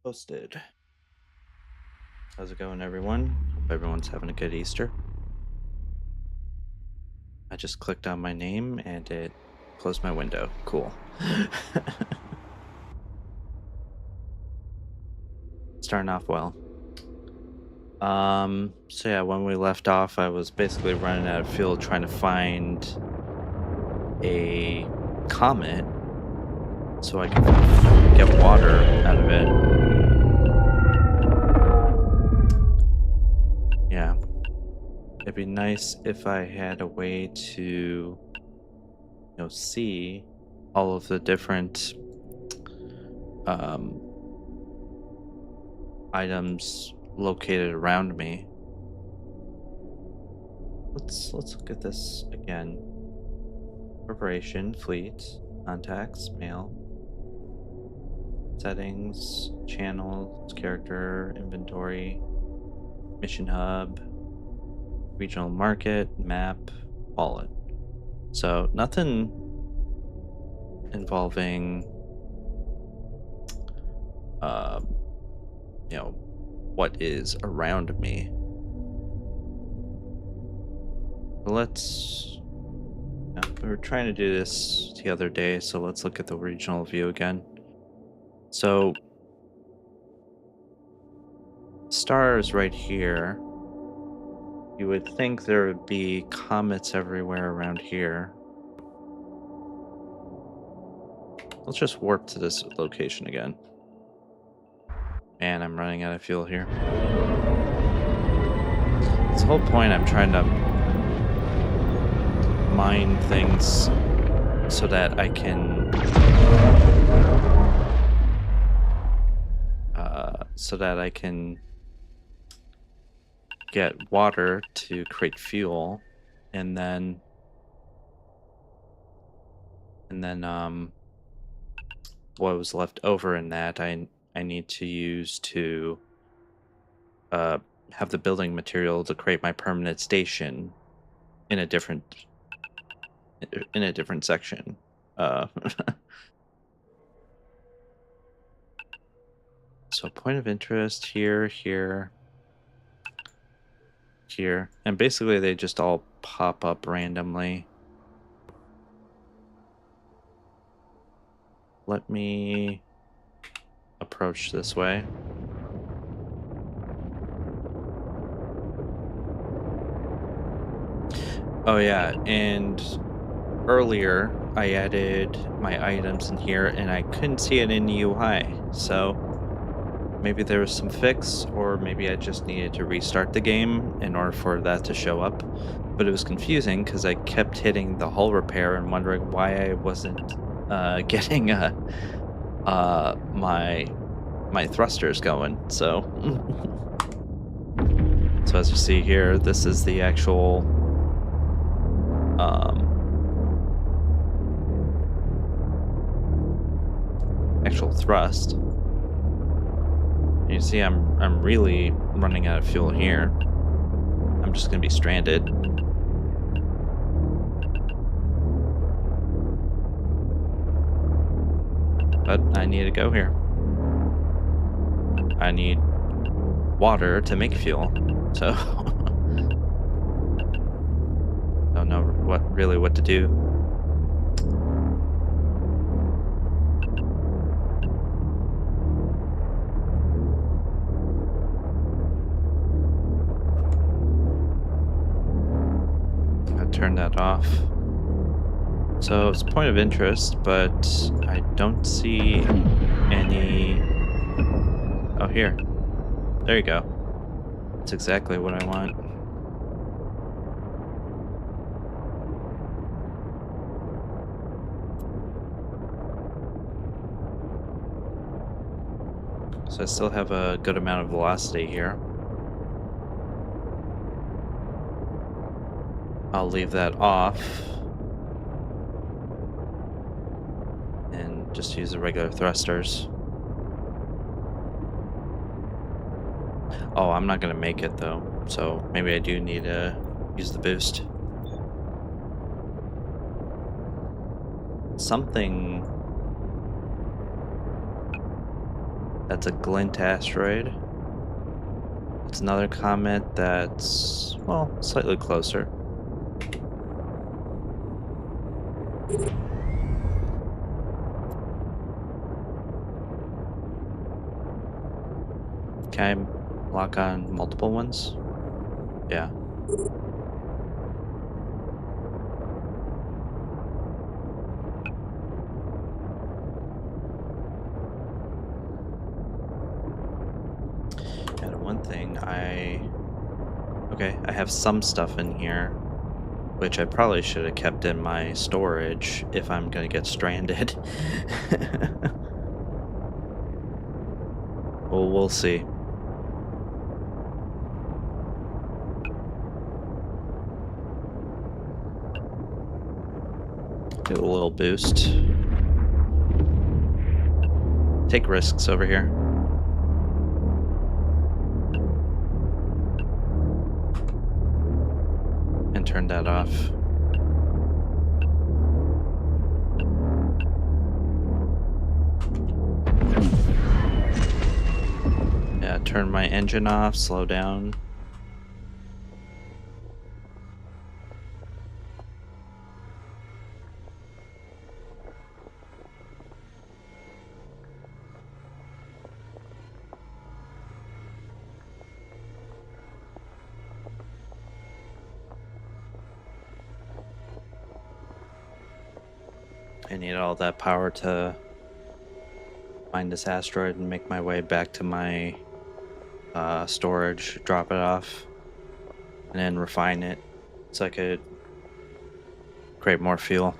Posted. How's it going, everyone? Hope everyone's having a good Easter. I just clicked on my name and it closed my window. Cool. Starting off well. So yeah, when we left off, I was basically running out of fuel trying to find a comet so I can get water out of it. Yeah. It'd be nice if I had a way to, see all of the different um, items located around me. Let's look at this again. Corporation, fleet, contacts, mail, settings, channels, character, inventory, mission hub, regional market, map, wallet. So nothing involving um, what is around me. We were trying to do this the other day, so let's look at the regional view again. So stars right here. You would think there would be comets everywhere around here. Let's just warp to this location again. And I'm running out of fuel here. It's the whole point. I'm trying to mine things so that I can get water to create fuel, and then what was left over in that I need to use to have the building material to create my permanent station in a different section. So point of interest here, and basically they just all pop up randomly. Let me approach this way. Oh yeah, and earlier I added my items in here and I couldn't see it in the UI, so maybe there was some fix, or maybe I just needed to restart the game in order for that to show up. But it was confusing because I kept hitting the hull repair and wondering why I wasn't getting my thrusters going. So so as you see here, this is the actual thrust. You see, I'm really running out of fuel here. I'm just gonna be stranded. But I need to go here. I need water to make fuel, so don't know what to do. Turn that off. So it's point of interest, but I don't see any. Oh, here. There you go. That's exactly what I want. So I still have a good amount of velocity here. I'll leave that off and just use the regular thrusters. Oh, I'm not gonna make it though, so maybe I do need to use the boost. Something That's a glint asteroid. It's another comet that's, well, slightly closer. Can I lock on multiple ones? Yeah. And one thing okay, I have some stuff in here, which I probably should have kept in my storage if I'm gonna get stranded. Well, we'll see. Do a little boost. Take risks over here. And turn that off. Yeah, turn my engine off, slow down. I need all that power to find this asteroid and make my way back to my storage, drop it off, and then refine it so I could create more fuel.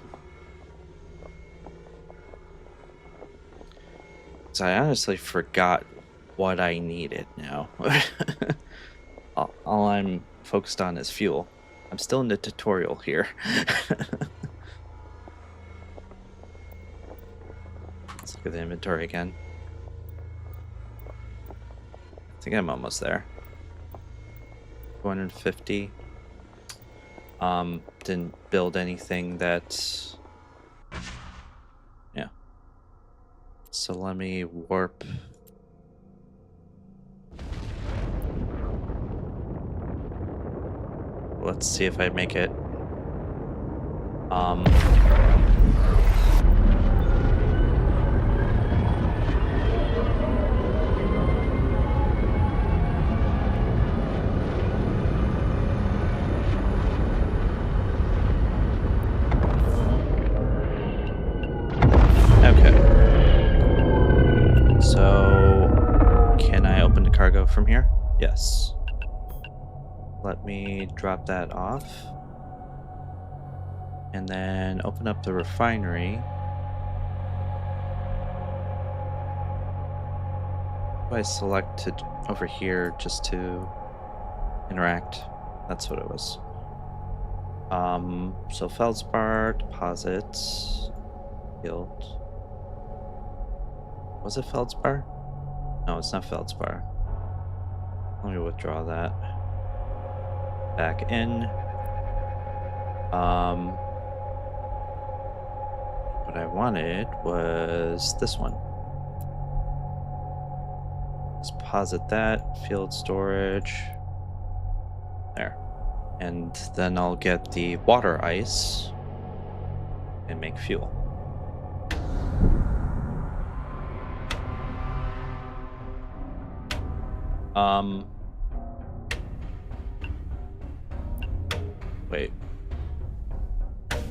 So I honestly forgot what I needed now. All I'm focused on is fuel. I'm still in the tutorial here. Let's look at the inventory again. I think I'm almost there. 250. Didn't build anything that... Yeah. So let me warp. Let's see if I make it. Okay. So, can I open the cargo from here? Yes. Let me drop that off. And then open up the refinery. I selected over here just to interact. That's what it was. So feldspar, deposits, field. Was it feldspar? No, it's not feldspar. Let me withdraw that. Back in. What I wanted was this one. Let's deposit that, field storage. There. And then I'll get the water ice and make fuel. Wait. Am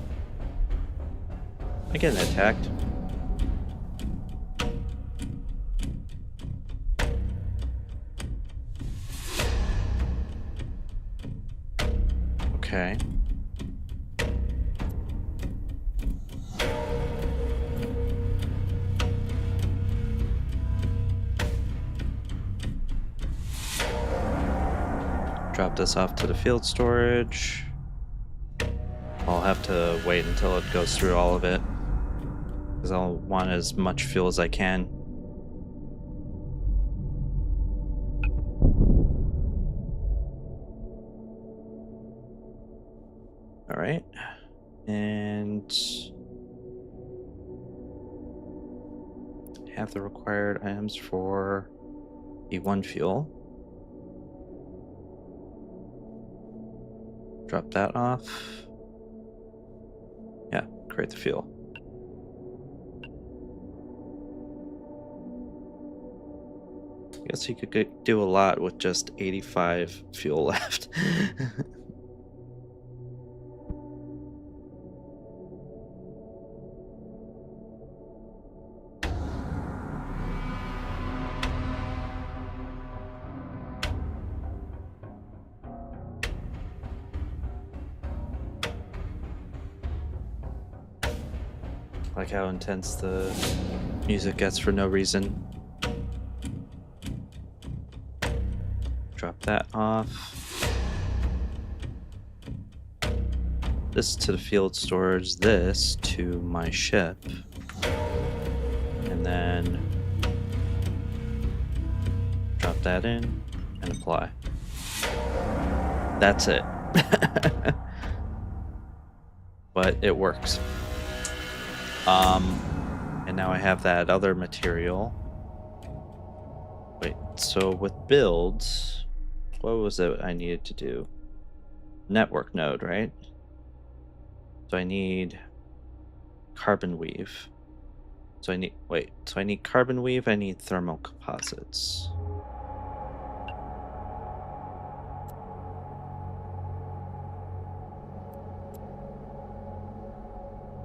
I getting attacked? Okay. Drop this off to the field storage. I'll have to wait until it goes through all of it, because I'll want as much fuel as I can. All right. And have the required items for E1 fuel. Drop that off. Yeah, create the fuel. Guess you could do a lot with just 85 fuel left. Like how intense the music gets for no reason. Drop that off. This to the field storage, this to my ship. And then drop that in and apply. That's it. But it works. And now I have that other material. Wait, so with builds, what was it I needed to do? Network node, right? So I need carbon weave. So I need carbon weave, I need thermal composites.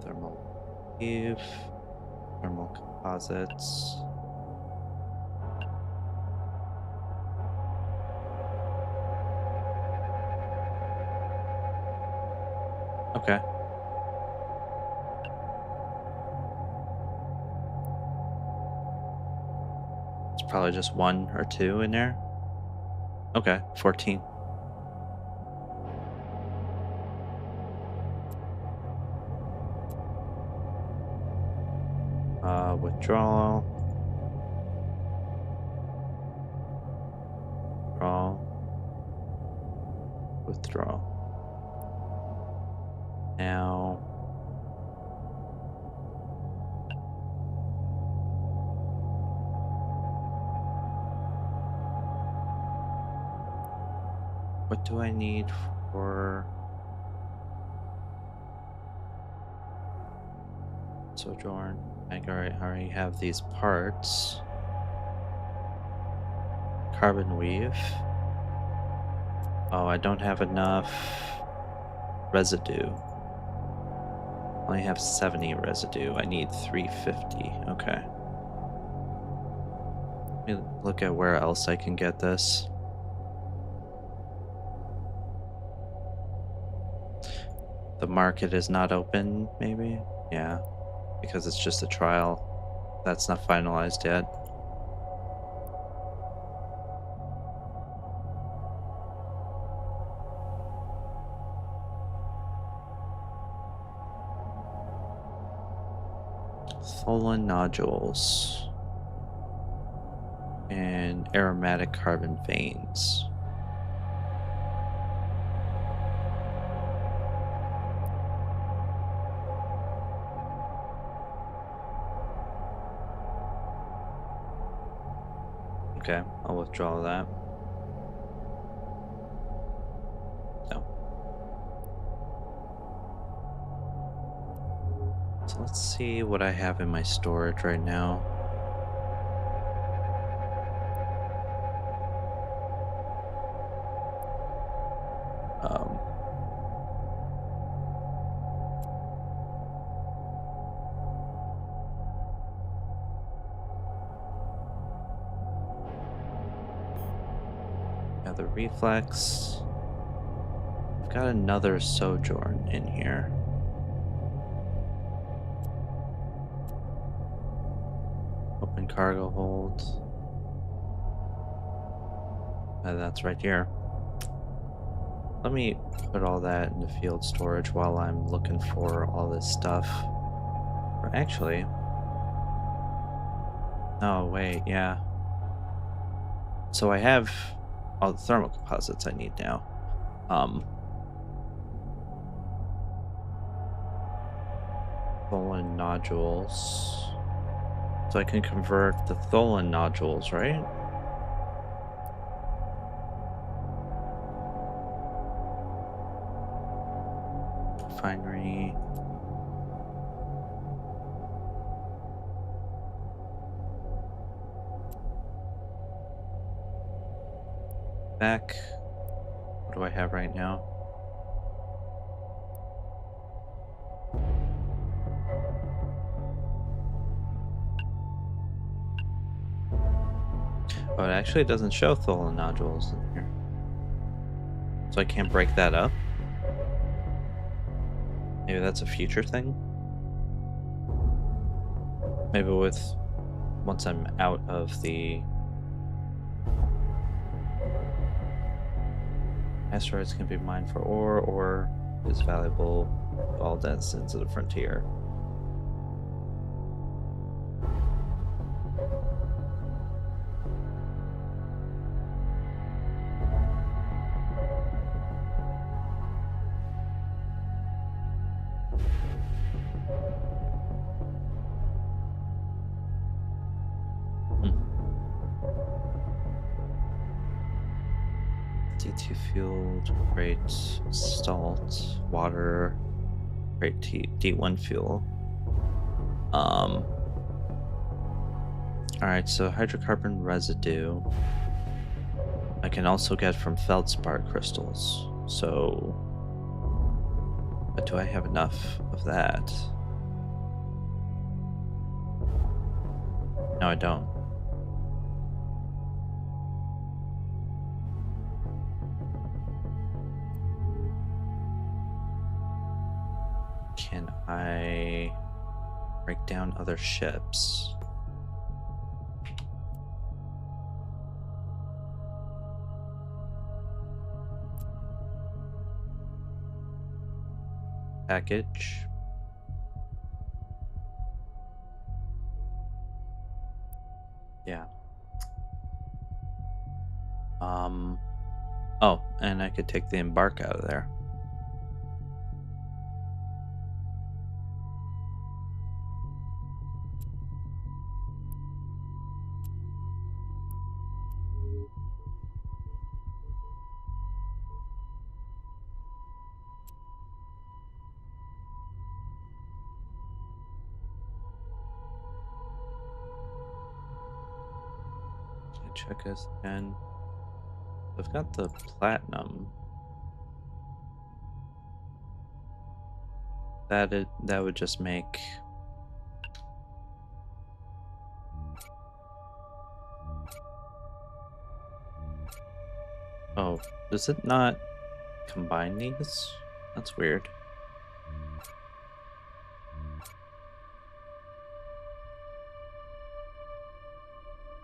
Thermal weave, thermal composites. Okay. It's probably just 1 or 2 in there. Okay, 14. Withdrawal. Withdraw. Now. What do I need for Sojourn? I already have these parts. Carbon weave. Oh, I don't have enough residue. I only have 70 residue. I need 350. Okay. Let me look at where else I can get this. The market is not open, maybe? Yeah, because it's just a trial. That's not finalized yet. Tholen nodules and aromatic carbon veins. Okay, I'll withdraw that. No. So let's see what I have in my storage right now. The reflex. I've got another Sojourn in here. Open cargo hold. That's right here. Let me put all that into field storage while I'm looking for all this stuff. Or actually, no, wait, yeah. So I have all the thermal composites I need now. Tholen nodules. So I can convert the Tholen nodules, right? Refinery. Back. What do I have right now? Oh, it actually doesn't show Tholen nodules in here. So I can't break that up? Maybe that's a future thing? Maybe with once I'm out of the asteroids can be mined for ore or is valuable all denizens of the frontier. Hmm. D2 fueled, great salt, water, great D1 fuel. Alright, so hydrocarbon residue I can also get from feldspar crystals. So, but do I have enough of that? No, I don't. Can I break down other ships? Package. Yeah. Oh, and I could take the embark out of there. Can I check this again? I've got the platinum. That would just make oh, does it not combine these? That's weird.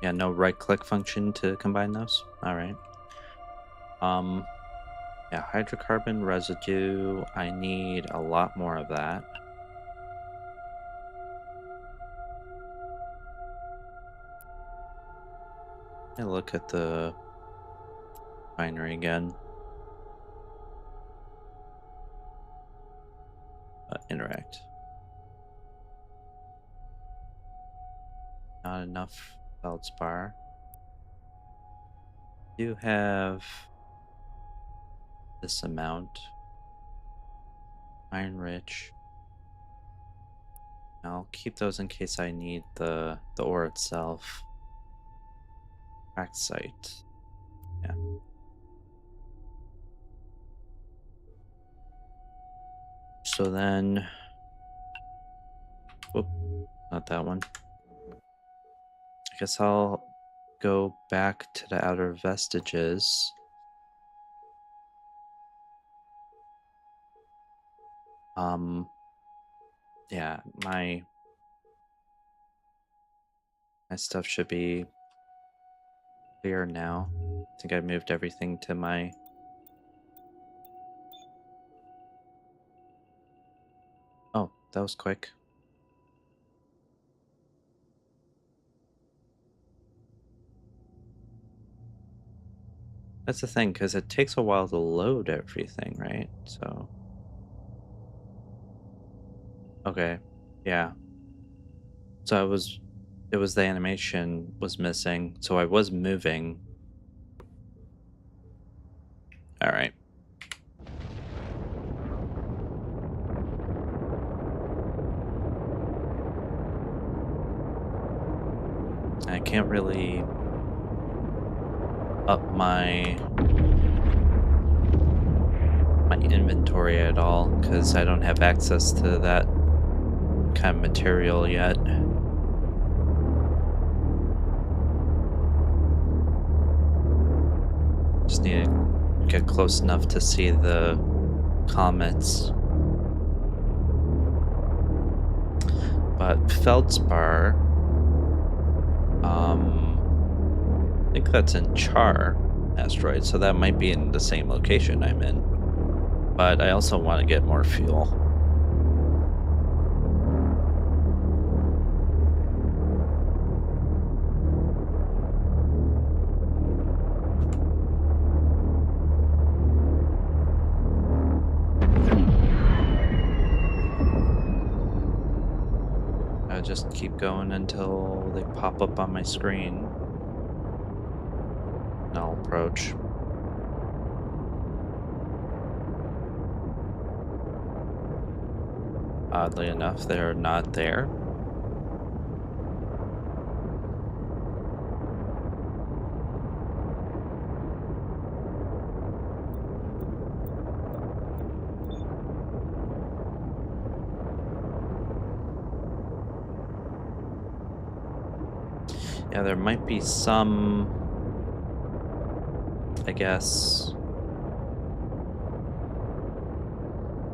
Yeah, no right click function to combine those. All right. Um, yeah, hydrocarbon residue. I need a lot more of that. I look at the binary again. Interact. Not enough feldspar. Do have this amount. Iron rich. I'll keep those in case I need the ore itself. Cracked site. Yeah. So then, whoop, not that one. I guess I'll go back to the outer vestiges. Yeah, my stuff should be clear now. I think I moved everything to my. Oh, that was quick. That's the thing, because it takes a while to load everything, right? So, okay, yeah. So I was It was the animation was missing, so I was moving. All right. I can't really up my inventory at all because I don't have access to that kind of material yet. Just need to get close enough to see the comets. But Feldspar, I think that's in Char asteroid, so that might be in the same location I'm in. But I also want to get more fuel. I just keep going until they pop up on my screen. And I'll approach. Oddly enough, they're not there. Yeah, there might be some, I guess,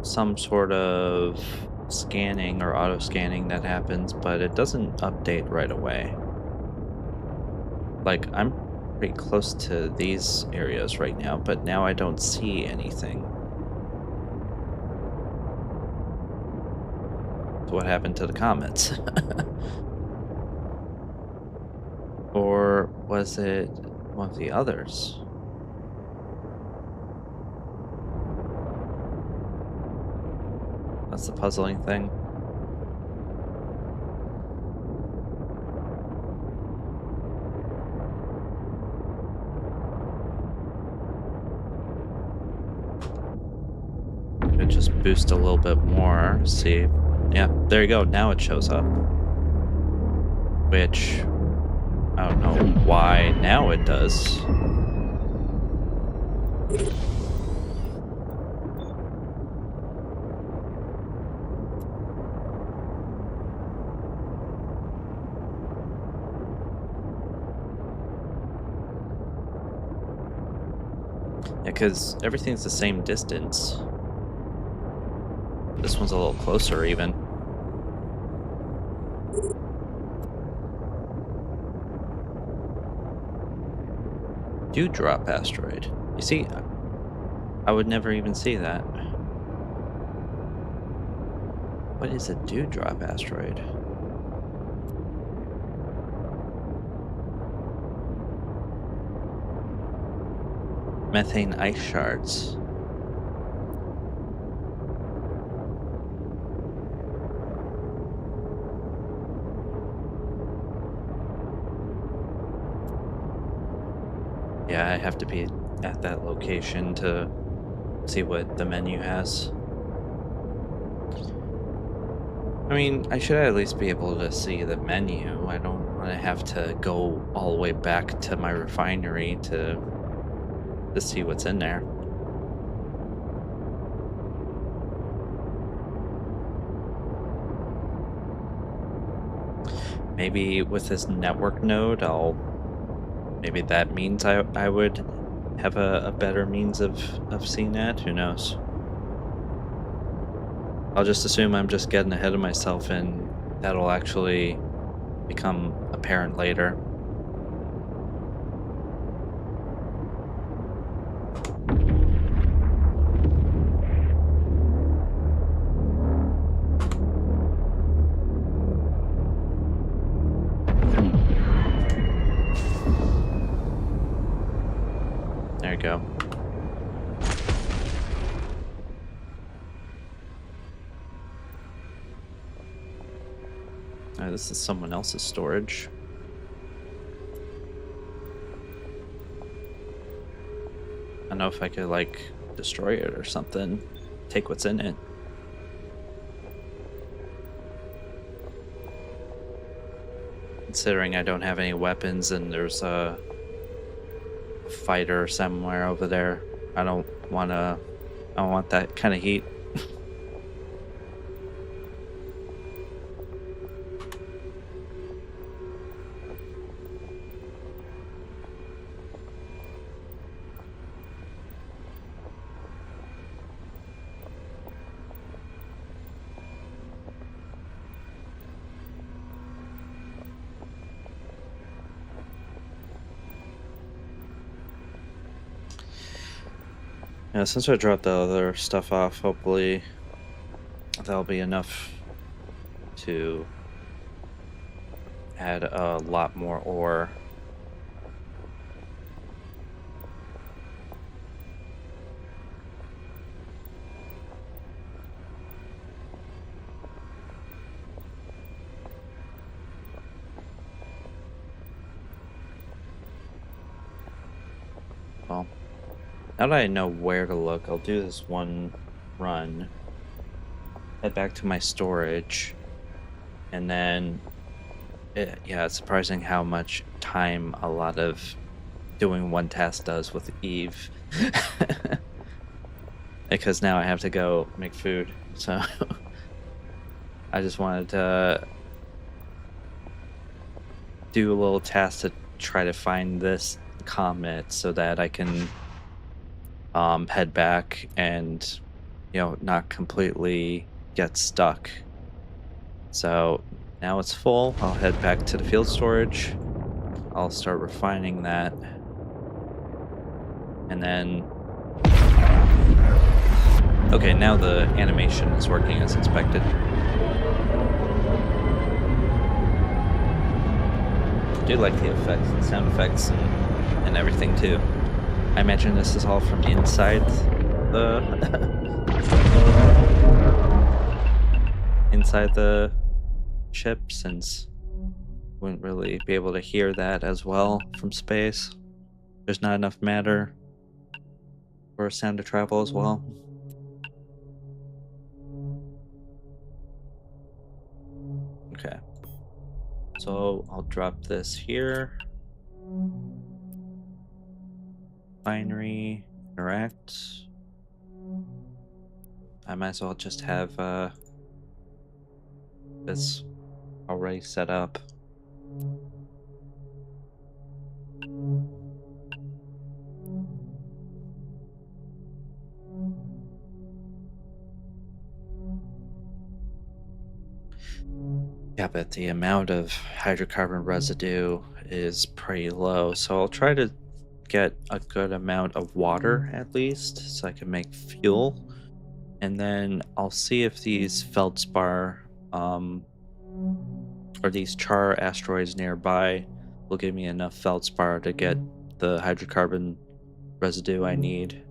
some sort of scanning or auto scanning that happens, but it doesn't update right away. Like, I'm pretty close to these areas right now, but now I don't see anything. So what happened to the comets? Or was it one of the others? That's the puzzling thing. It just boost a little bit more. See, yeah, there you go. Now it shows up. Which I don't know why now it does. Yeah, because everything's the same distance. This one's a little closer, even. Dewdrop asteroid. You see, I would never even see that. What is a dewdrop asteroid? Methane ice shards. Yeah, I have to be at that location to see what the menu has. I mean, I should at least be able to see the menu. I don't want to have to go all the way back to my refinery to see what's in there. Maybe with this network node, maybe that means I would have a better means of seeing that. Who knows? I'll just assume I'm just getting ahead of myself and that'll actually become apparent later. There you go. This is someone else's storage. I don't know if I could like destroy it or something. Take what's in it. Considering I don't have any weapons and there's a fighter somewhere over there, I don't want that kind of heat. Yeah, since I dropped the other stuff off, hopefully that'll be enough to add a lot more ore. Well, now that I know where to look, I'll do this one run, head back to my storage, and then yeah, it's surprising how much time a lot of doing one task does with Eve. Because now I have to go make food. So I just wanted to do a little task to try to find this comet so that I can head back and not completely get stuck. So now it's full. I'll head back to the field storage. I'll start refining that. And then okay, now the animation is working as expected. I do like the effects, the sound effects, and everything too. I imagine this is all from inside the inside the ship, since wouldn't really be able to hear that as well from space. There's not enough matter for sound to travel as well. Okay. So I'll drop this here. Binary, interact. I might as well just have this already set up. Yeah, but the amount of hydrocarbon residue is pretty low, so I'll try to get a good amount of water at least so I can make fuel. And then I'll see if these feldspar or these char asteroids nearby will give me enough feldspar to get the hydrocarbon residue I need.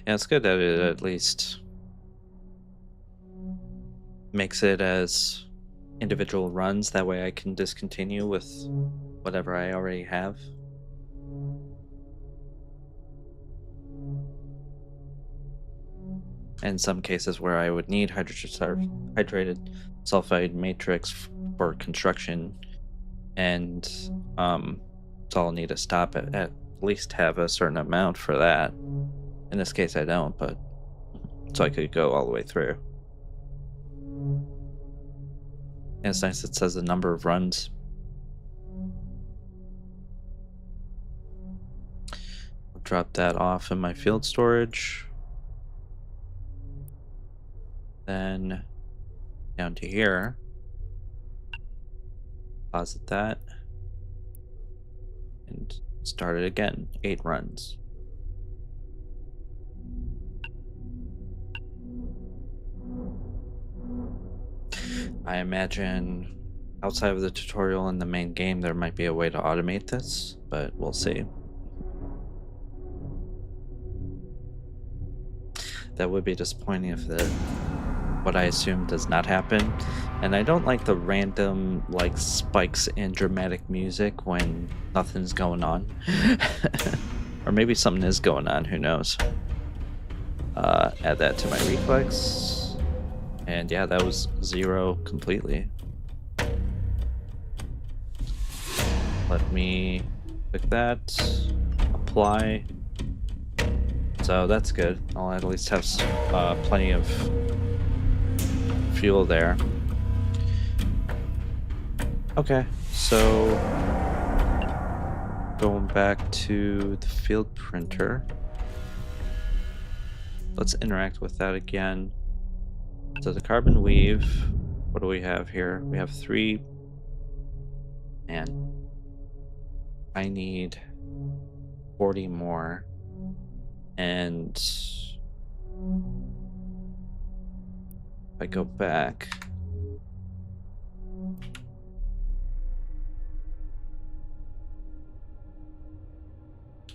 Yeah, it's good that it at least makes it as individual runs. That way I can discontinue with whatever I already have. In some cases where I would need hydrated sulfide matrix for construction, and so I'll need to stop at least have a certain amount for that. In this case I don't, but so I could go all the way through. And it's nice it says the number of runs. I'll drop that off in my field storage. Then down to here, deposit that, and start it again. 8 runs. I imagine outside of the tutorial in the main game there might be a way to automate this, but we'll see. That would be disappointing if the what I assume does not happen. And I don't like the random like spikes in dramatic music when nothing's going on. Or maybe something is going on, who knows. Add that to my reflex. And yeah, that was 0 completely. Let me click that, apply. So that's good. I'll at least have plenty of fuel there. Okay, so going back to the field printer. Let's interact with that again. So the carbon weave, what do we have here? We have 3. And I need 40 more. And if I go back,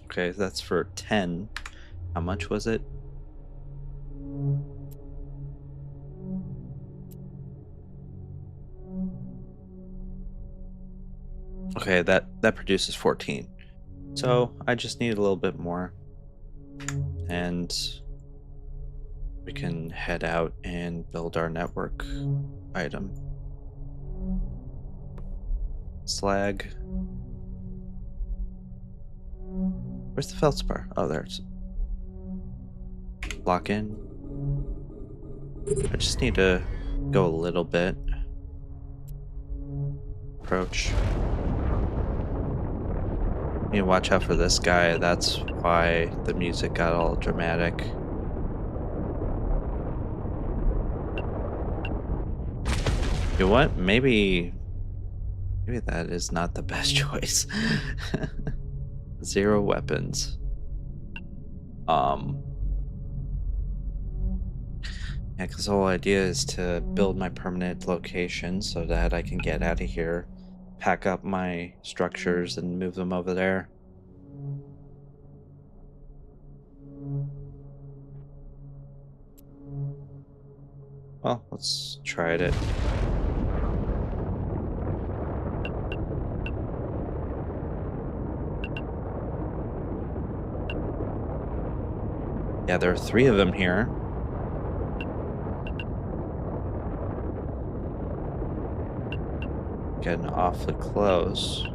okay, that's for 10. How much was it? Okay, that produces 14. So I just need a little bit more. And we can head out and build our network item. Slag. Where's the feldspar? Oh, there's. Lock in. I just need to go a little bit. Approach. Need to watch out for this guy. That's why the music got all dramatic. You know what? Maybe that is not the best choice. 0 weapons. Yeah, because the whole idea is to build my permanent location so that I can get out of here, pack up my structures, and move them over there. Well, let's try it. Yeah, there are 3 of them here. Getting awfully close.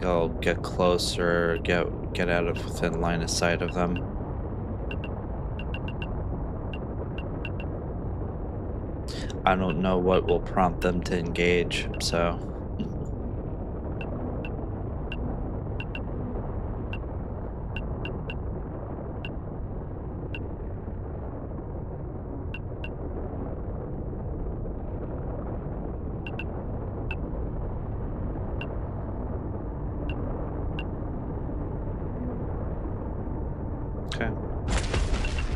I'll get closer, get out of within line of sight of them. I don't know what will prompt them to engage, so. Okay. I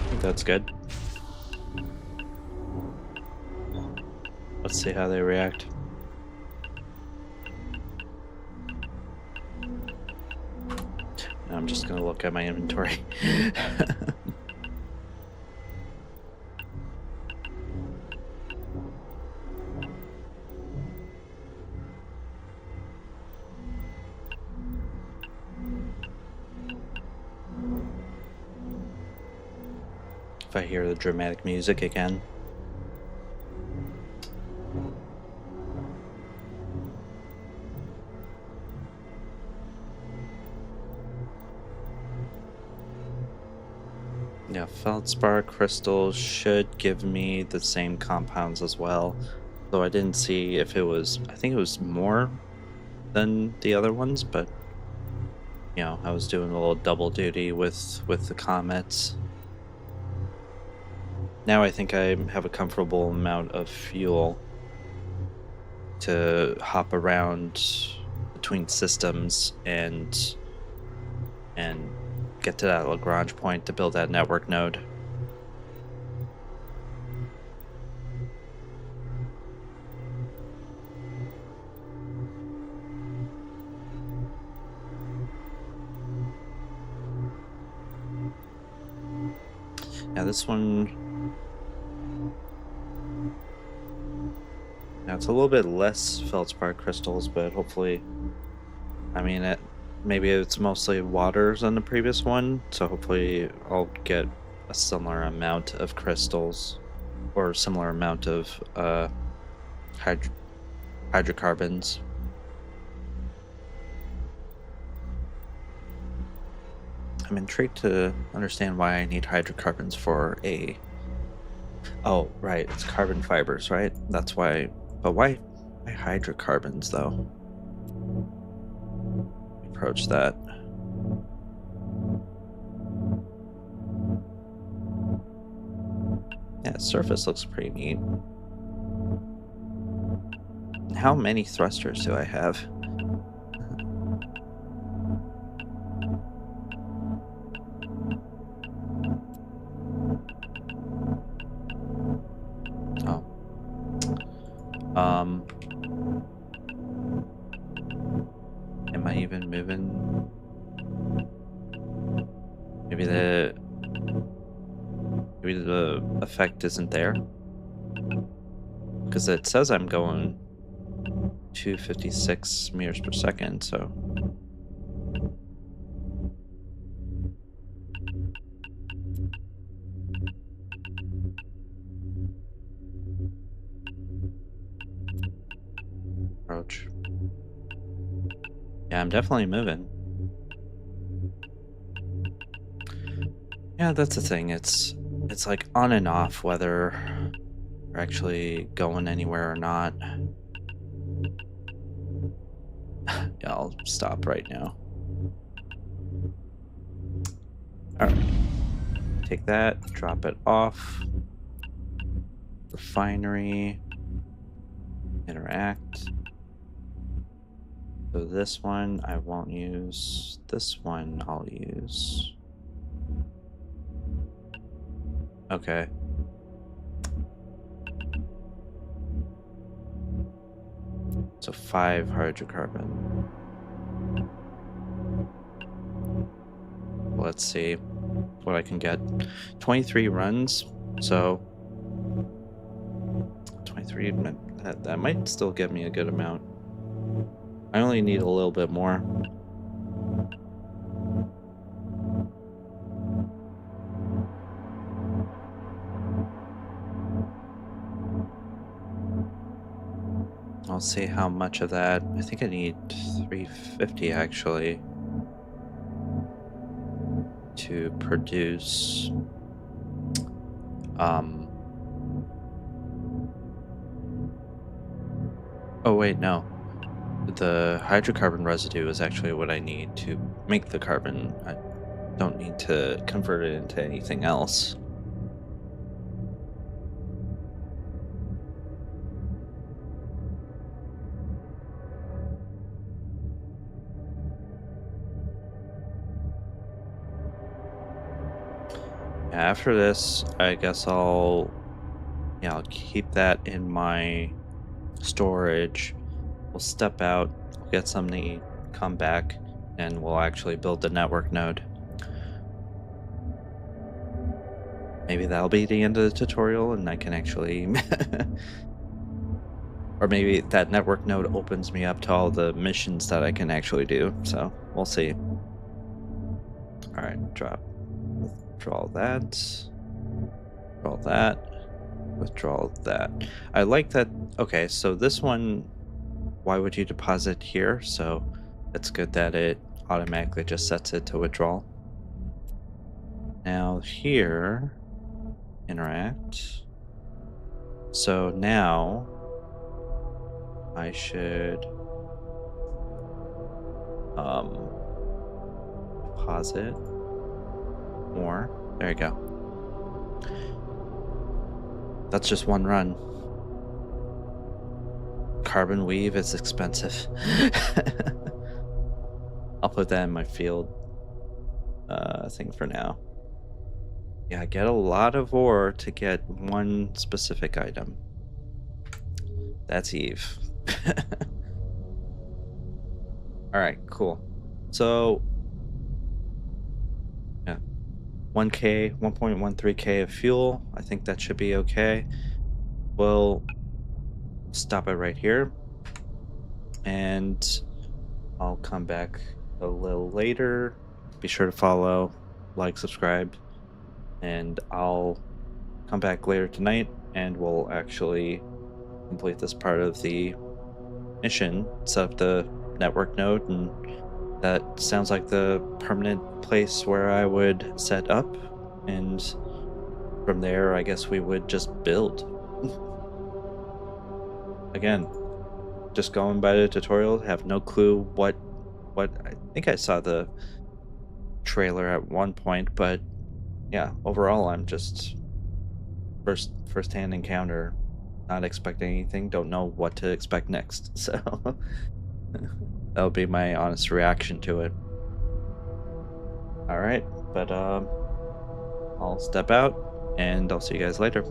think that's good. Let's see how they react. Now I'm just gonna look at my inventory. If I hear the dramatic music again. Yeah, feldspar crystals should give me the same compounds as well. Though I didn't see if it was, I think it was more than the other ones, but you know, I was doing a little double duty with the comets. Now I think I have a comfortable amount of fuel to hop around between systems and get to that Lagrange point to build that network node. Yeah, this one. Now it's a little bit less feldspar crystals, but hopefully, I mean, maybe it's mostly waters on the previous one, so hopefully I'll get a similar amount of crystals or similar amount of hyd hydrocarbons. I'm intrigued to understand why I need hydrocarbons for a. Oh, right, it's carbon fibers, right? That's why. But why hydrocarbons though? Approach that. Yeah, surface looks pretty neat. How many thrusters do I have? Oh. Um. Am I even moving? Maybe the effect isn't there because it says I'm going 256 meters per second. So approach. Yeah, I'm definitely moving. Yeah, that's the thing. It's like on and off whether we're actually going anywhere or not. Yeah, I'll stop right now. All right, take that, drop it off. Refinery, interact. So this one I won't use. This one I'll use. Okay. So 5 hydrocarbon. Let's see what I can get. 23 runs. So 23, that might still get me a good amount. I only need a little bit more. I'll see how much of that. I think I need 350 actually to produce oh wait, no. The hydrocarbon residue is actually what I need to make the carbon. I don't need to convert it into anything else. After this, I guess I'll keep that in my storage. We'll step out, we'll get something to eat, come back, and we'll actually build the network node. Maybe that'll be the end of the tutorial and I can actually or maybe that network node opens me up to all the missions that I can actually do. So we'll see. All right, withdraw that, withdraw that, withdraw that. I like that. Okay, so this one, why would you deposit here? So it's good that it automatically just sets it to withdrawal. Now here, interact. So now I should deposit more. There you go. That's just one run. Carbon weave is expensive. I'll put that in my field thing for now. Yeah, I get a lot of ore to get one specific item. That's Eve. All right, cool. So, yeah, 1K, 1.13K of fuel. I think that should be okay. We'll stop it right here, and I'll come back a little later. Be sure to follow, like, subscribe, and I'll come back later tonight and we'll actually complete this part of the mission, set up the network node, and that sounds like the permanent place where I would set up. And from there, I guess we would just build. Again, just going by the tutorial, have no clue what I think I saw the trailer at one point, but yeah, overall I'm just first-hand encounter, not expecting anything, don't know what to expect next. So that'll be my honest reaction to it. All right, but I'll step out and I'll see you guys later.